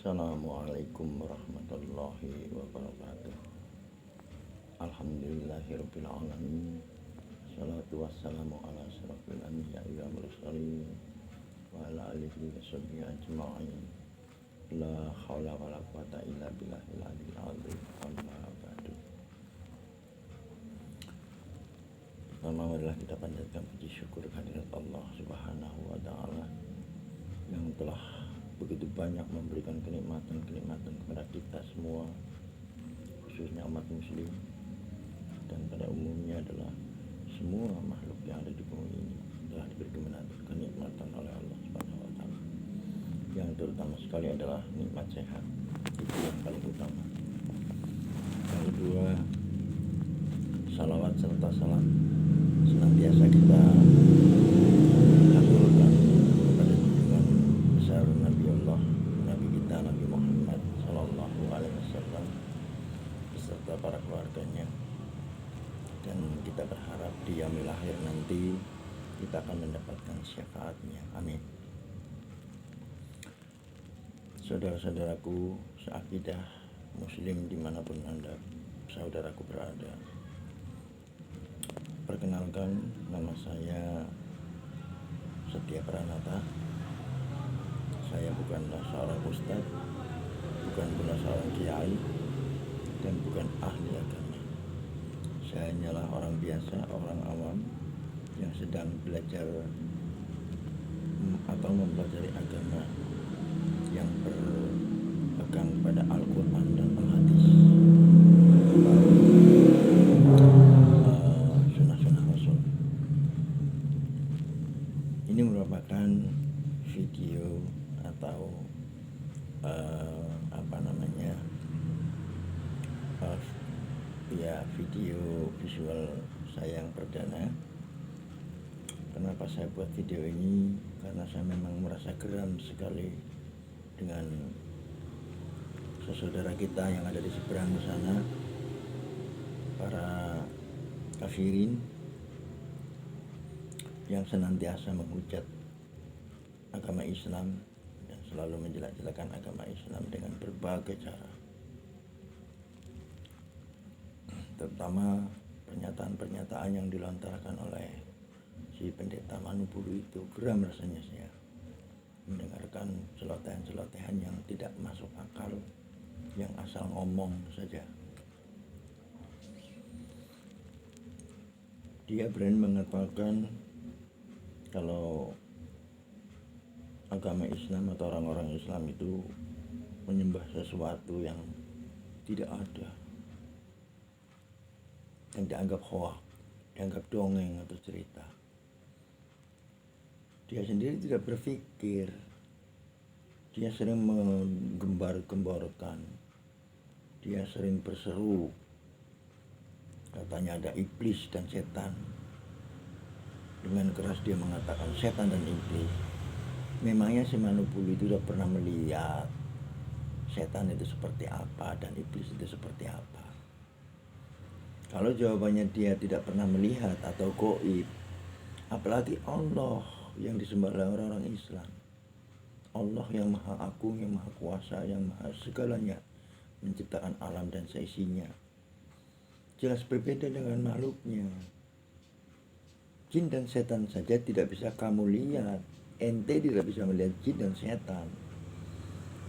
Assalamualaikum warahmatullahi wabarakatuh. Alhamdulillahirabbil alamin. Shalatu wassalamu ala asyrofil anbiya'i wal mursalin wa ala alihi washabbihi ajma'in. La haula wala quwata illa billahil aliyyil azim. Amma ba'du. Pertama adalah kita panjatkan puji syukur kehadirat Allah Subhanahu wa taala yang telah begitu banyak memberikan kenikmatan-kenikmatan kepada kita semua, khususnya umat muslim dan pada umumnya adalah semua makhluk yang ada di bumi ini telah diberi kenikmatan oleh Allah Subhanahu wa taala. Yang terutama sekali adalah nikmat sehat. Itu yang paling utama. Yang kedua, salawat serta salam senantiasa kita haturkan kepada junjungan besar Nabiullah, Nabi kita Nabi Muhammad Sallallahu Alaihi Wasallam beserta para keluarganya, dan kita berharap di yaumil akhir nanti kita akan mendapatkan syafaatnya. Amin. Saudara-saudaraku seakidah muslim dimanapun Anda saudaraku berada, perkenalkan, nama saya Setia Pranata. Saya bukanlah seorang ustadz, bukan pula seorang kiai, dan bukan ahli agama. Saya hanyalah orang biasa, orang awam yang sedang belajar atau mempelajari agama yang berpegang pada Al-Quran dan Al-Hadis, sunnah-sunnah Rasul. Ini merupakan video atau video visual saya yang perdana. Kenapa saya buat video ini? Karena saya memang merasa geram sekali dengan saudara kita yang ada di seberang sana, para kafirin yang senantiasa menghujat agama Islam dan selalu menjelek-jelekan agama Islam dengan berbagai cara. Terutama pernyataan-pernyataan yang dilontarkan oleh si pendeta Manubulu itu, geram rasanya saya mendengarkan celotehan-celotehan yang tidak masuk akal, yang asal ngomong saja. Dia berani mengatakan kalau agama Islam atau orang-orang Islam itu menyembah sesuatu yang tidak ada, yang dianggap hoax, dianggap dongeng atau cerita. Dia sendiri tidak berpikir, dia sering menggembar-gemborkan, dia sering berseru, katanya ada iblis dan setan. Dengan keras dia mengatakan setan dan iblis. Memangnya si Manubulu itu sudah pernah melihat setan itu seperti apa dan iblis itu seperti apa? Kalau jawabannya dia tidak pernah melihat atau gaib, apalagi Allah yang disembah oleh orang-orang Islam, Allah yang maha agung, yang maha kuasa, yang maha segalanya, menciptakan alam dan seisinya, jelas berbeda dengan makhluknya. Jin dan setan saja tidak bisa kamu lihat, ente tidak bisa melihat jin dan setan,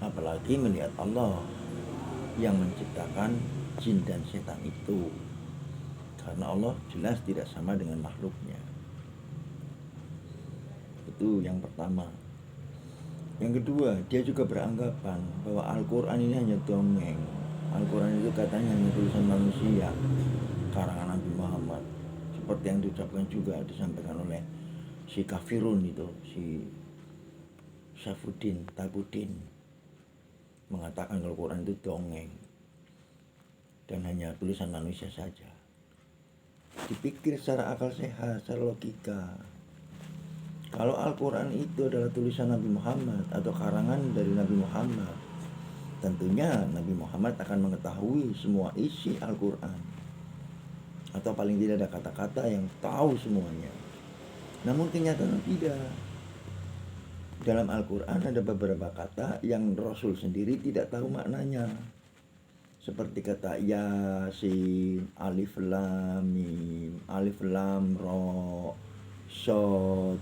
apalagi melihat Allah yang menciptakan jin dan setan itu. Karena Allah jelas tidak sama dengan makhluknya. Itu yang pertama. Yang kedua, dia juga beranggapan bahwa Al-Quran ini hanya dongeng. Al-Quran itu katanya hanya tulisan manusia, karangan Nabi Muhammad. Seperti yang diucapkan juga, disampaikan oleh si kafirun itu, si Syafuddin Tabudin, mengatakan kalau Al-Quran itu dongeng dan hanya tulisan manusia saja. Dipikir secara akal sehat, secara logika, kalau Al-Quran itu adalah tulisan Nabi Muhammad atau karangan dari Nabi Muhammad, tentunya Nabi Muhammad akan mengetahui semua isi Al-Quran, atau paling tidak ada kata-kata yang tahu semuanya. Namun kenyataan tidak. dalam Al-Quran ada beberapa kata yang Rasul sendiri tidak tahu maknanya. Seperti kata Yasin, Alif Lam Mim, Alif Lam Ra, Shad.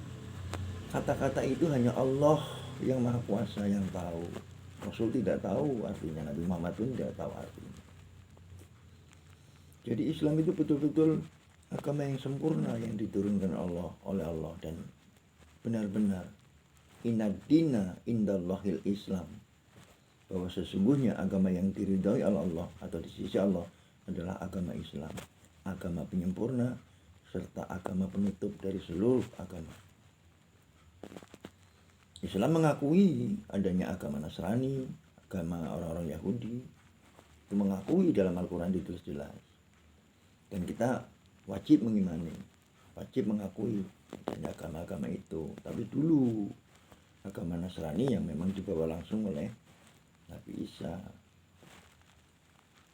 Kata-kata itu hanya Allah yang Maha Kuasa yang tahu. Rasul tidak tahu artinya, Nabi Muhammad pun tidak tahu artinya. Jadi Islam itu betul-betul agama yang sempurna yang diturunkan oleh Allah, dan benar-benar inad dina indallahil Islam, bahwa sesungguhnya agama yang diridhai oleh Allah atau di sisi Allah adalah agama Islam, agama penyempurna serta agama penutup dari seluruh agama. Islam mengakui adanya agama Nasrani, agama orang-orang Yahudi, itu mengakui dalam Al-Quran ditulis jelas. Dan kita wajib mengimani, wajib mengakui adanya agama-agama itu. Tapi dulu agama Nasrani yang memang dibawa langsung oleh Nabi Isa,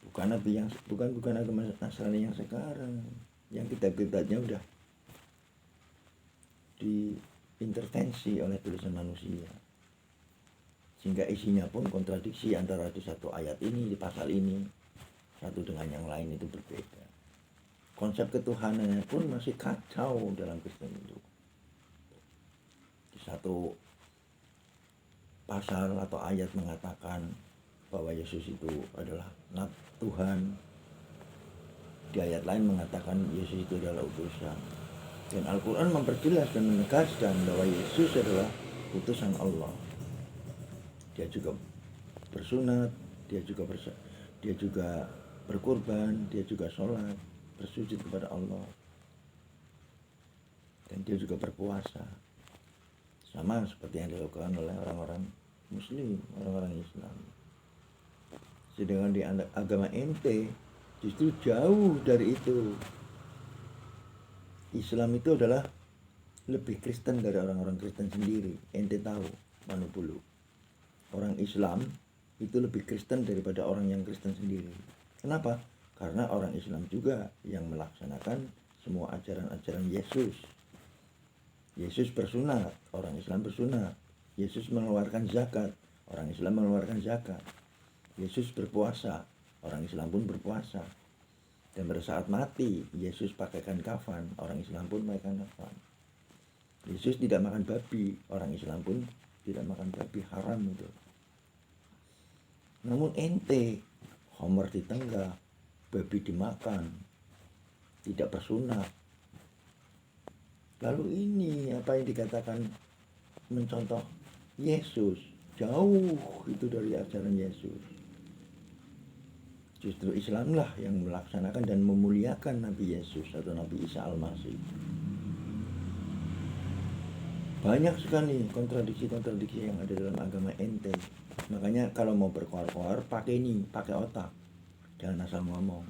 bukan agama Nasrani yang sekarang, yang kitab-kitabnya udah diintervensi oleh tulisan manusia, sehingga isinya pun kontradiksi antara di satu ayat ini, di pasal ini, satu dengan yang lain itu berbeda. Konsep ketuhanannya pun masih kacau dalam Kristen itu. Di satu pasal atau ayat mengatakan bahwa Yesus itu adalah Tuhan, di ayat lain mengatakan Yesus itu adalah utusan. Dan Al-Quran memperjelas dan menegaskan bahwa Yesus adalah utusan Allah. Dia juga bersunat, dia juga berkorban, dia juga sholat, bersujud kepada Allah, dan dia juga berpuasa, sama seperti yang dilakukan oleh orang-orang Muslim, orang-orang Islam. Sedangkan di agama ente justru jauh dari itu. Islam itu adalah lebih Kristen dari orang-orang Kristen sendiri. Ente tahu, Manupulu, orang Islam itu lebih Kristen daripada orang yang Kristen sendiri. Kenapa? Karena orang Islam juga yang melaksanakan semua ajaran-ajaran Yesus. Yesus bersunat, orang Islam bersunat. Yesus mengeluarkan zakat, orang Islam mengeluarkan zakat. Yesus berpuasa, orang Islam pun berpuasa. Dan pada saat mati, Yesus pakaikan kafan, orang Islam pun pakaikan kafan. Yesus tidak makan babi, orang Islam pun tidak makan babi, haram itu. Namun ente, homer ditenggak, babi dimakan, tidak bersunat. Lalu ini apa yang dikatakan mencontoh Yesus, jauh itu dari ajaran Yesus. Justru Islamlah yang melaksanakan dan memuliakan Nabi Yesus atau Nabi Isa Al-Masih. Banyak sekali kontradiksi-kontradiksi yang ada dalam agama ente. Makanya kalau mau berkoar-koar pakai otak. Jangan asal ngomong.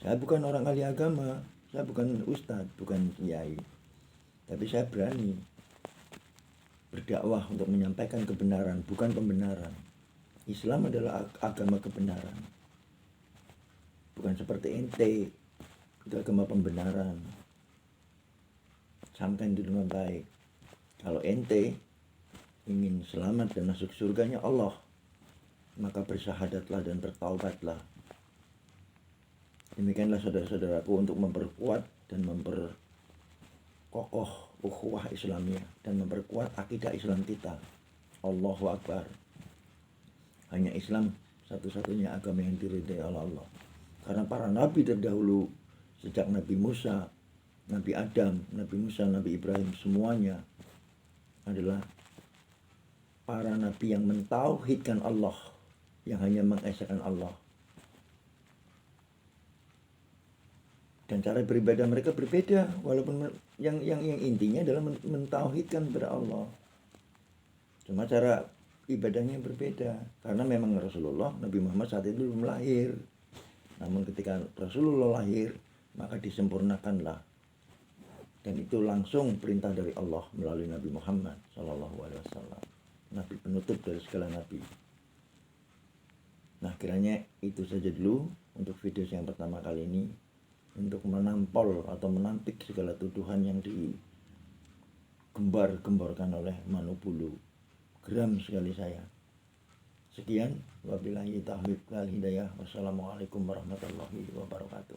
Saya bukan orang ahli agama, saya bukan ustadz, bukan kiai. Tapi saya berani berdakwah untuk menyampaikan kebenaran, bukan pembenaran. Islam adalah agama kebenaran. Bukan seperti ente, itu agama pembenaran. Sampaikan itu dengan baik. Kalau ente ingin selamat dan masuk surganya Allah, maka bersyahadatlah dan bertaubatlah. Demikianlah saudara-saudaraku, untuk memperkuat dan memperkokoh ukhuwah Islamiyah dan memperkuat akidah Islam kita. Allahu Akbar. Hanya Islam satu-satunya agama yang diridhai oleh Allah. Karena para nabi terdahulu, sejak Nabi Musa, Nabi Adam, Nabi Musa, Nabi Ibrahim, semuanya adalah para nabi yang mentauhidkan Allah, yang hanya mengesahkan Allah. Dan cara beribadah mereka berbeda, walaupun yang intinya adalah mentauhidkan kepada Allah. Cuma cara ibadahnya berbeda, karena memang Rasulullah, Nabi Muhammad saat itu belum lahir. Namun ketika Rasulullah lahir, maka disempurnakanlah. Dan itu langsung perintah dari Allah melalui Nabi Muhammad SAW, Nabi penutup dari segala Nabi. Nah, kiranya itu saja dulu untuk video yang pertama kali ini, untuk menampol atau menampik segala tuduhan yang digembar-gemborkan oleh Manubulu. Geram sekali saya. Sekian, wabillahi taufiq wal hidayah. Wassalamualaikum warahmatullahi wabarakatuh.